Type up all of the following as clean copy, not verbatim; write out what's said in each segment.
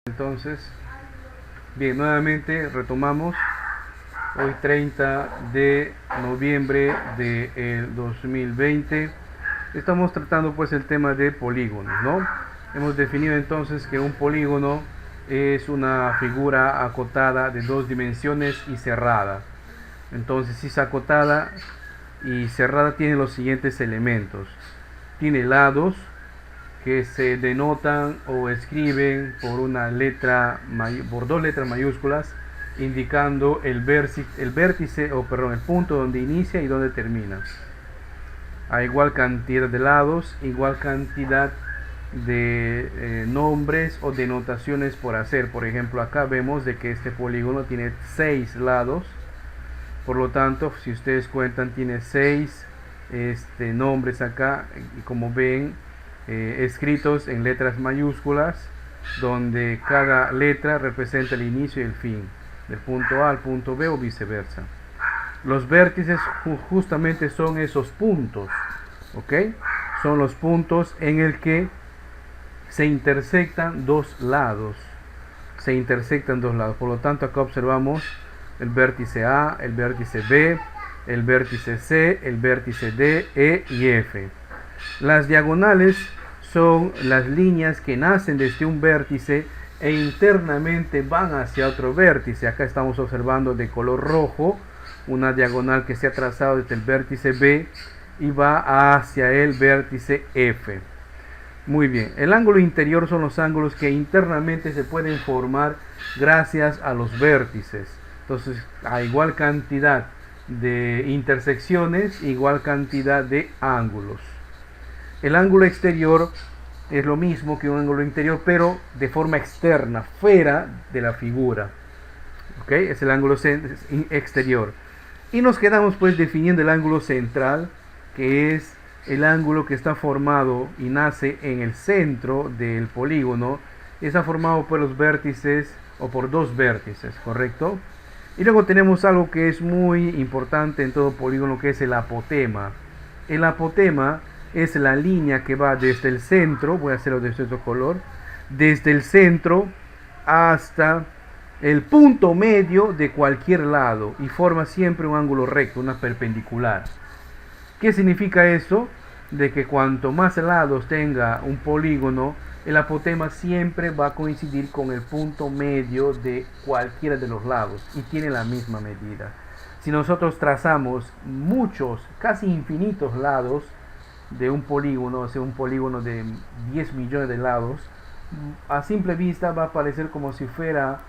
Entonces, bien, nuevamente retomamos hoy 30 de noviembre del 2020. Estamos tratando pues el tema de polígonos, ¿no? Hemos definido entonces que un polígono es una figura acotada de dos dimensiones y cerrada. Entonces, si es acotada y cerrada, tiene los siguientes elementos. Tiene lados que se denotan o escriben por por dos letras mayúsculas, indicando el vértice o perdón, el punto donde inicia y donde termina. A igual cantidad de lados, igual cantidad de nombres o denotaciones por hacer. Por ejemplo, acá vemos de que este polígono tiene 6 lados. Por lo tanto, si ustedes cuentan, tiene 6 nombres acá, y como ven, escritos en letras mayúsculas, donde cada letra representa el inicio y el fin, del punto A al punto B o viceversa. Los vértices justamente son esos puntos, ¿ok? Son los puntos en el que se intersectan dos lados. Por lo tanto, acá observamos el vértice A, el vértice B, el vértice C, el vértice D, E y F. Las diagonales son las líneas que nacen desde un vértice e internamente van hacia otro vértice. Acá estamos observando de color rojo una diagonal que se ha trazado desde el vértice B y va hacia el vértice F. Muy bien, el ángulo interior son los ángulos que internamente se pueden formar gracias a los vértices. Entonces, a igual cantidad de intersecciones, igual cantidad de ángulos. El ángulo exterior es lo mismo que un ángulo interior, pero de forma externa, fuera de la figura. ¿Ok? Es el ángulo exterior. Y nos quedamos pues definiendo el ángulo central, que es el ángulo que está formado y nace en el centro del polígono. Está formado por los vértices o por dos vértices, ¿correcto? Y luego tenemos algo que es muy importante en todo polígono, que es el apotema. El apotema es la línea que va desde el centro, voy a hacerlo de este otro color, desde el centro hasta el punto medio de cualquier lado y forma siempre un ángulo recto, una perpendicular. ¿Qué significa eso? De que cuanto más lados tenga un polígono, el apotema siempre va a coincidir con el punto medio de cualquiera de los lados y tiene la misma medida. Si nosotros trazamos muchos, casi infinitos lados de un polígono, o sea, un polígono de 10 millones de lados, a simple vista va a parecer como si fuera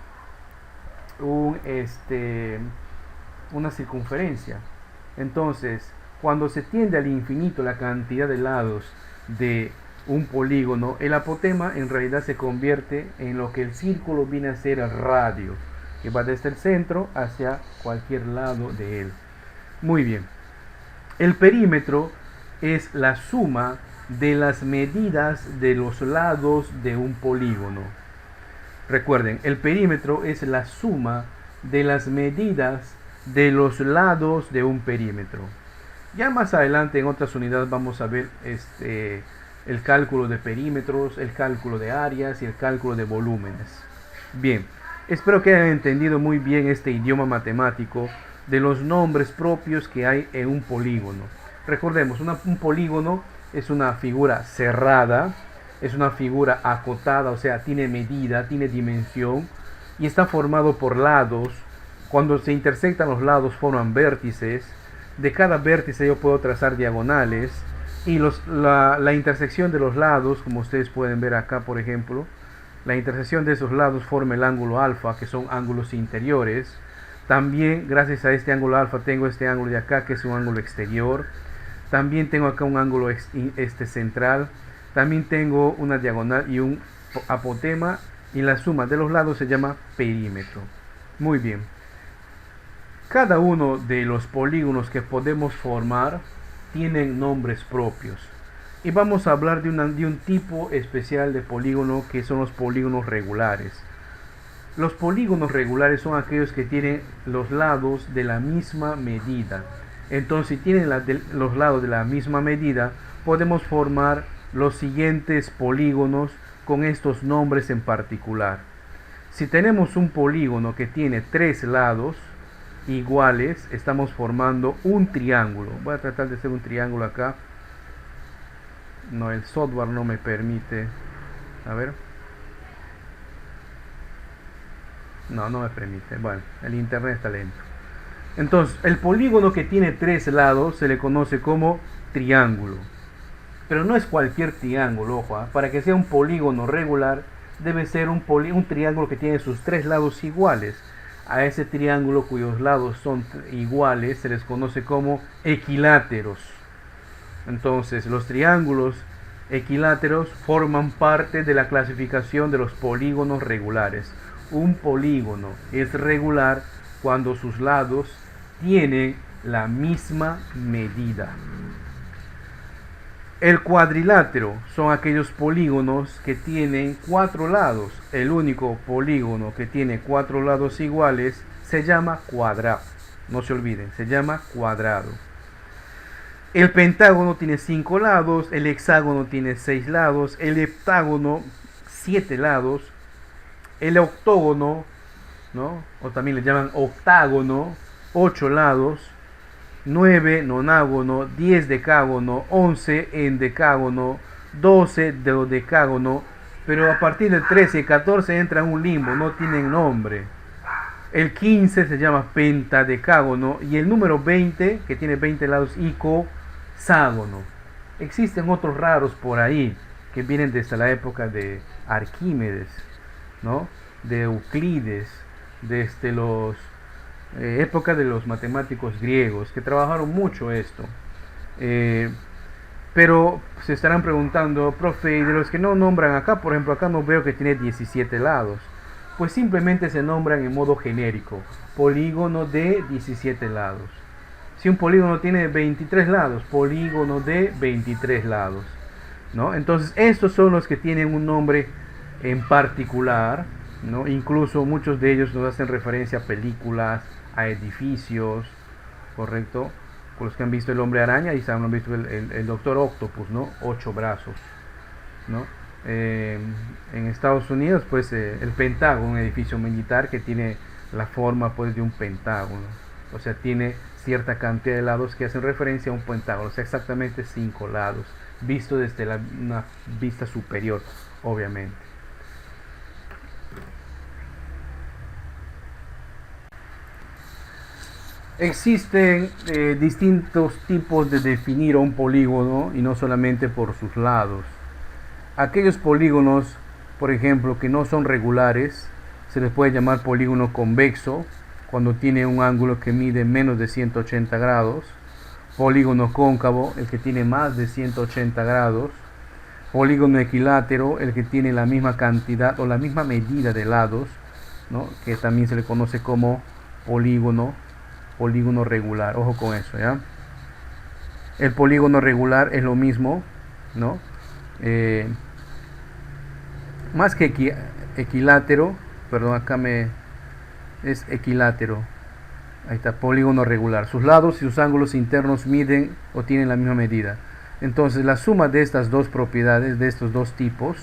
una circunferencia. Entonces, cuando se tiende al infinito la cantidad de lados de un polígono, el apotema en realidad se convierte en lo que el círculo viene a ser el radio, que va desde el centro hacia cualquier lado de él. Muy bien. El perímetro es la suma de las medidas de los lados de un polígono. Recuerden, el perímetro es la suma de las medidas de los lados de un perímetro. Ya más adelante en otras unidades vamos a ver el cálculo de perímetros, el cálculo de áreas y el cálculo de volúmenes. Bien, espero que hayan entendido muy bien este idioma matemático de los nombres propios que hay en un polígono. Recordemos, un polígono es una figura cerrada, es una figura acotada, o sea, tiene medida, tiene dimensión y está formado por lados. Cuando se intersectan los lados forman vértices. De cada vértice yo puedo trazar diagonales y la intersección de los lados, como ustedes pueden ver acá, por ejemplo, la intersección de esos lados forma el ángulo alfa, que son ángulos interiores. También gracias a este ángulo alfa tengo este ángulo de acá, que es un ángulo exterior. También tengo acá un ángulo central. También tengo una diagonal y un apotema, y la suma de los lados se llama perímetro. Muy bien. Cada uno de los polígonos que podemos formar tienen nombres propios. Y vamos a hablar de un tipo especial de polígono, que son los polígonos regulares. Los polígonos regulares son aquellos que tienen los lados de la misma medida. Entonces, si tienen los lados de la misma medida, podemos formar los siguientes polígonos con estos nombres en particular. Si tenemos un polígono que tiene tres lados iguales, estamos formando un triángulo. Voy a tratar de hacer un triángulo acá. No, el software no me permite. A ver. No, no me permite. Bueno, el internet está lento. Entonces, el polígono que tiene tres lados se le conoce como triángulo. Pero no es cualquier triángulo, ojo, ¿eh? Para que sea un polígono regular, debe ser un triángulo que tiene sus tres lados iguales. A ese triángulo cuyos lados son iguales se les conoce como equiláteros. Entonces, los triángulos equiláteros forman parte de la clasificación de los polígonos regulares. Un polígono es regular cuando sus lados tienen la misma medida. El cuadrilátero son aquellos polígonos que tienen cuatro lados. El único polígono que tiene cuatro lados iguales se llama cuadrado. No se olviden, se llama cuadrado. El pentágono tiene 5 lados, el hexágono tiene 6 lados, el heptágono 7 lados, el octógono, ¿no? O también le llaman octágono, 8 lados, 9 nonágono, 10 decágono, 11 endecágono, 12 dodecágono, pero a partir del 13 y 14 entra en un limbo, no tienen nombre. El 15 se llama pentadecágono y el número 20, que tiene 20 lados, icoságono. Existen otros raros por ahí que vienen desde la época de Arquímedes, ¿no? De Euclides, desde los época de los matemáticos griegos que trabajaron mucho esto. Pero se estarán preguntando, profe, y de los que no nombran acá, por ejemplo, acá no veo que tiene 17 lados. Pues simplemente se nombran en modo genérico, polígono de 17 lados. Si un polígono tiene 23 lados, polígono de 23 lados, ¿no? Entonces estos son los que tienen un nombre en particular, ¿no? Incluso muchos de ellos nos hacen referencia a películas, a edificios, ¿correcto? Con los que han visto el hombre araña y han visto el doctor Octopus, ¿no? 8 brazos, ¿no? En Estados Unidos, pues el Pentágono, un edificio militar que tiene la forma, pues, de un pentágono, o sea, tiene cierta cantidad de lados que hacen referencia a un pentágono, o sea, exactamente 5 lados, visto desde una vista superior, obviamente. Existen distintos tipos de definir un polígono y no solamente por sus lados. Aquellos polígonos, por ejemplo, que no son regulares, se les puede llamar polígono convexo cuando tiene un ángulo que mide menos de 180 grados. Polígono cóncavo, el que tiene más de 180 grados. Polígono equilátero, el que tiene la misma cantidad o la misma medida de lados, ¿no? Que también se le conoce como polígono regular. Ojo con eso, ¿ya? El polígono regular es lo mismo, ¿no? Más que equilátero, perdón, acá es equilátero. Ahí está, polígono regular. Sus lados y sus ángulos internos miden o tienen la misma medida. Entonces, la suma de estas dos propiedades, de estos dos tipos,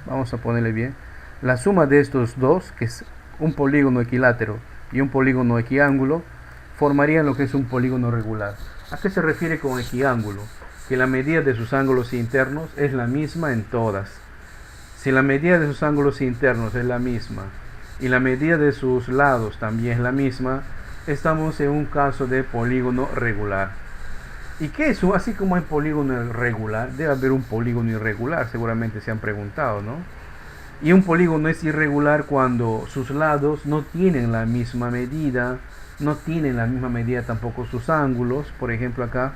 vamos a ponerle bien, la suma de estos dos, que es un polígono equilátero y un polígono equiángulo, formarían lo que es un polígono regular. ¿A qué se refiere con equiángulo? Que la medida de sus ángulos internos es la misma en todas. Si la medida de sus ángulos internos es la misma y la medida de sus lados también es la misma, estamos en un caso de polígono regular. ¿Y qué es? Así como hay polígono regular, debe haber un polígono irregular, seguramente se han preguntado, ¿no? Y un polígono es irregular cuando sus lados no tienen la misma medida, no tienen la misma medida tampoco sus ángulos. Por ejemplo, acá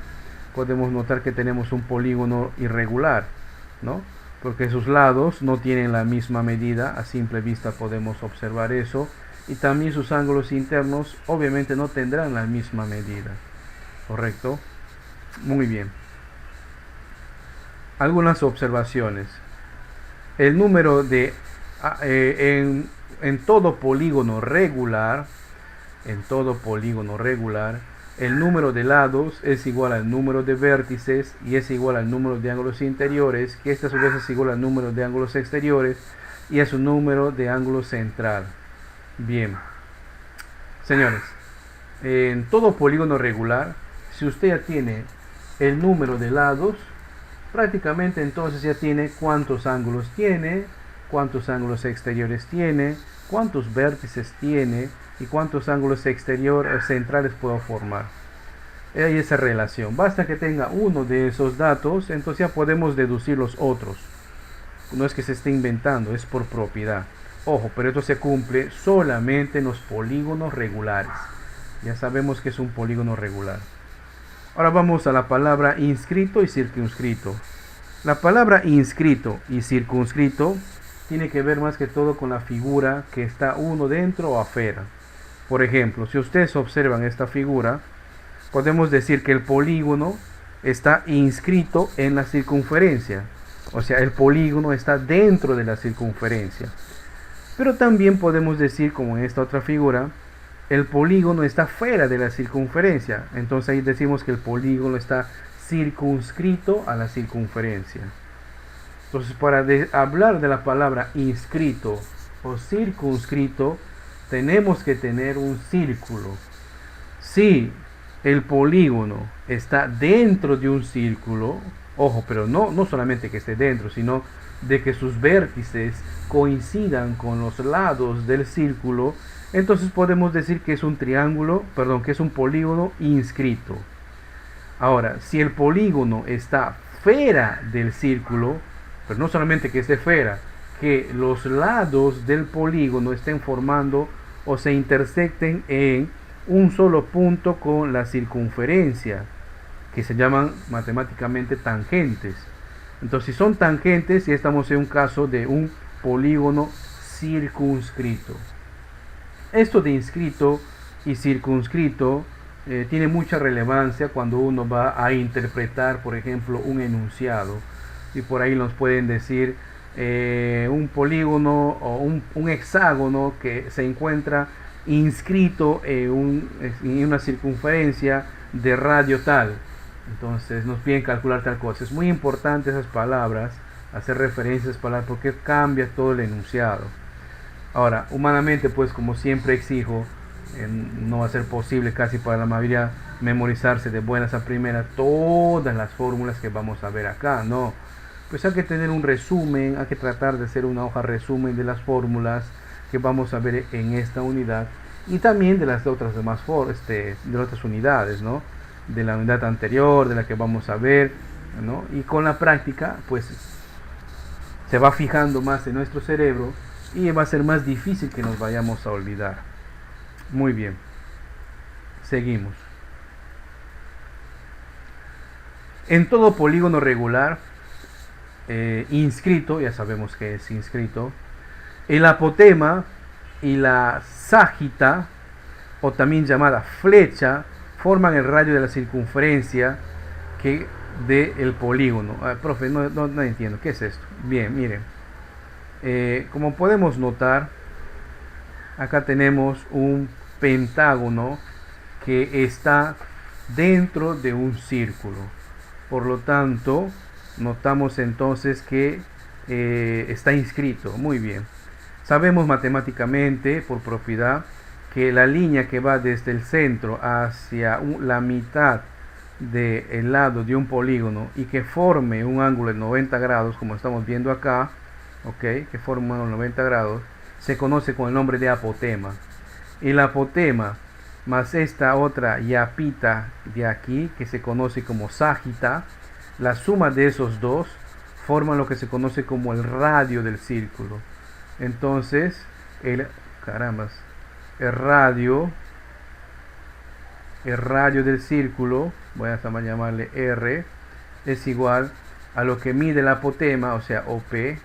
podemos notar que tenemos un polígono irregular, ¿no? Porque sus lados no tienen la misma medida, a simple vista podemos observar eso, y también sus ángulos internos obviamente no tendrán la misma medida, ¿correcto? Muy bien. Algunas observaciones. El número de en todo polígono regular, el número de lados es igual al número de vértices y es igual al número de ángulos interiores, que este a su vez es igual al número de ángulos exteriores y a su número de ángulo central. Bien, señores, en todo polígono regular, si usted ya tiene el número de lados, prácticamente entonces ya tiene cuántos ángulos exteriores tiene, cuántos vértices tiene y cuántos ángulos exteriores centrales puedo formar. Hay esa relación. Basta que tenga uno de esos datos, entonces ya podemos deducir los otros. No es que se esté inventando, es por propiedad. Ojo, pero esto se cumple solamente en los polígonos regulares. Ya sabemos que es un polígono regular. Ahora vamos a la palabra inscrito y circunscrito. La palabra inscrito y circunscrito tiene que ver más que todo con la figura que está uno dentro o afuera. Por ejemplo, si ustedes observan esta figura, podemos decir que el polígono está inscrito en la circunferencia. O sea, el polígono está dentro de la circunferencia. Pero también podemos decir, como en esta otra figura, el polígono está fuera de la circunferencia. Entonces ahí decimos que el polígono está circunscrito a la circunferencia. Entonces, para hablar de la palabra inscrito o circunscrito, tenemos que tener un círculo. Si el polígono está dentro de un círculo, ojo, pero no solamente que esté dentro, sino de que sus vértices coincidan con los lados del círculo, entonces podemos decir que es un que es un polígono inscrito. Ahora, si el polígono está fuera del círculo, pero no solamente que esté fuera, que los lados del polígono estén formando o se intersecten en un solo punto con la circunferencia, que se llaman matemáticamente tangentes. Entonces, si son tangentes, ya estamos en un caso de un polígono circunscrito. Esto de inscrito y circunscrito tiene mucha relevancia cuando uno va a interpretar, por ejemplo, un enunciado. Y por ahí nos pueden decir un polígono o un hexágono que se encuentra inscrito en una circunferencia de radio tal. Entonces nos piden calcular tal cosa. Es muy importante esas palabras, hacer referencia a esas palabras, porque cambia todo el enunciado. Ahora, humanamente, pues como siempre exijo, no va a ser posible casi para la mayoría memorizarse de buenas a primeras todas las fórmulas que vamos a ver acá, no. Pues hay que tener un resumen, hay que tratar de hacer una hoja resumen de las fórmulas que vamos a ver en esta unidad y también de las otras demás de las otras unidades, ¿no? De la unidad anterior, de la que vamos a ver, ¿no? Y con la práctica, pues se va fijando más en nuestro cerebro y va a ser más difícil que nos vayamos a olvidar. Muy bien, seguimos. En todo polígono regular inscrito, ya sabemos que es inscrito, el apotema y la ságita, o también llamada flecha, forman el radio de la circunferencia del polígono. Profe, no entiendo, ¿qué es esto? Bien, miren, como podemos notar, acá tenemos un pentágono que está dentro de un círculo. Por lo tanto, notamos entonces que está inscrito. Muy bien. Sabemos matemáticamente, por propiedad, que la línea que va desde el centro hacia la mitad del lado de un polígono y que forme un ángulo de 90 grados, como estamos viendo acá, ¿okay? Que forma un ángulo de 90 grados, se conoce con el nombre de apotema. El apotema más esta otra yapita de aquí, que se conoce como ságita, la suma de esos dos forman lo que se conoce como el radio del círculo. Entonces, el radio del círculo, voy a llamarle R, es igual a lo que mide el apotema, o sea, OP,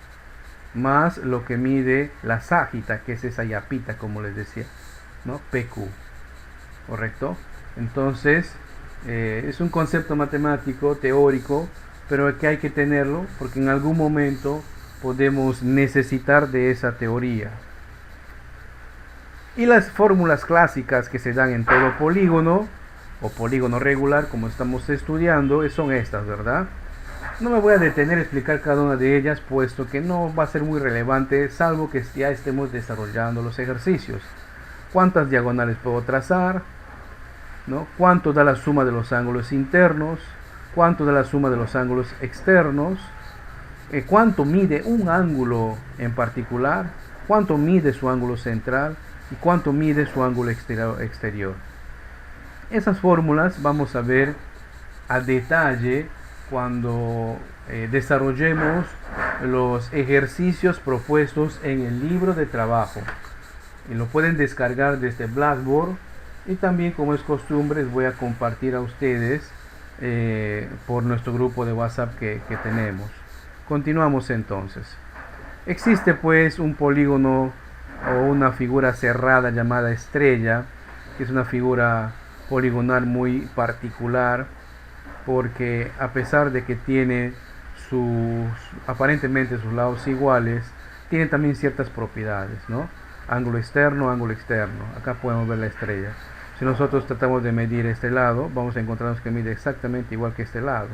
más lo que mide la ságita, que es esa yapita, como les decía, ¿no? PQ, ¿correcto? Entonces, es un concepto matemático, teórico, pero que hay que tenerlo, porque en algún momento podemos necesitar de esa teoría. Y las fórmulas clásicas que se dan en todo polígono, o polígono regular, como estamos estudiando, son estas, ¿verdad? No me voy a detener a explicar cada una de ellas, puesto que no va a ser muy relevante, salvo que ya estemos desarrollando los ejercicios. cuántas diagonales puedo trazar, ¿no? Cuánto da la suma de los ángulos internos, cuánto da la suma de los ángulos externos, cuánto mide un ángulo en particular, cuánto mide su ángulo central y cuánto mide su ángulo exterior. Esas fórmulas vamos a ver a detalle cuando desarrollemos los ejercicios propuestos en el libro de trabajo, y lo pueden descargar desde Blackboard, y también, como es costumbre, les voy a compartir a ustedes por nuestro grupo de WhatsApp que tenemos. Continuamos entonces. Existe pues un polígono o una figura cerrada llamada estrella, que es una figura poligonal muy particular, porque a pesar de que tiene aparentemente sus lados iguales, tiene también ciertas propiedades, ¿no? Ángulo externo, ángulo externo. Acá podemos ver la estrella. Si nosotros tratamos de medir este lado, vamos a encontrarnos que mide exactamente igual que este lado,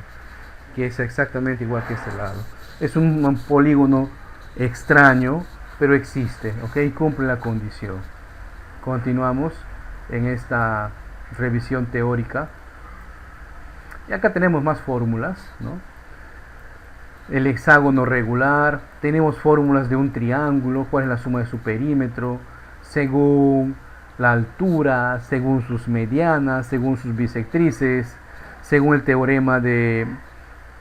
que es exactamente igual que este lado. Es un polígono extraño, pero existe, ¿ok? Cumple la condición. Continuamos en esta revisión teórica. Y acá tenemos más fórmulas, ¿no? El hexágono regular, tenemos fórmulas de un triángulo, cuál es la suma de su perímetro, según la altura, según sus medianas, según sus bisectrices, según el teorema de...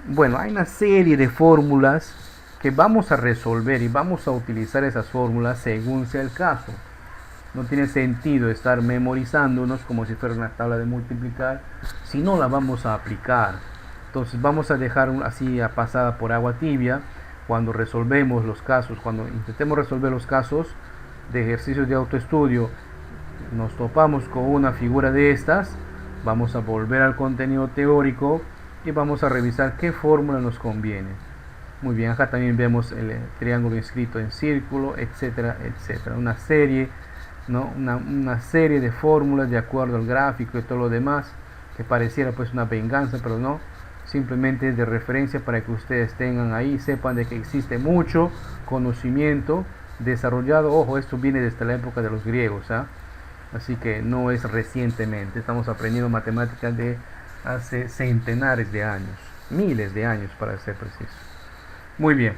Bueno, hay una serie de fórmulas que vamos a resolver y vamos a utilizar esas fórmulas según sea el caso. No tiene sentido estar memorizándonos como si fuera una tabla de multiplicar si no la vamos a aplicar. Entonces vamos a dejar así a pasada por agua tibia cuando resolvemos los casos, cuando intentemos resolver los casos de ejercicios de autoestudio. Nos topamos con una figura de estas, vamos a volver al contenido teórico y vamos a revisar qué fórmula nos conviene. Muy bien, acá también vemos el triángulo inscrito en círculo, etcétera, etcétera. Una serie, ¿no? Una serie de fórmulas de acuerdo al gráfico y todo lo demás, que pareciera pues una venganza, pero no, simplemente de referencia para que ustedes tengan ahí, sepan de que existe mucho conocimiento desarrollado. Ojo, esto viene desde la época de los griegos, ¿ah? Así que no es recientemente, estamos aprendiendo matemáticas de hace centenares de años, miles de años para ser preciso. Muy bien.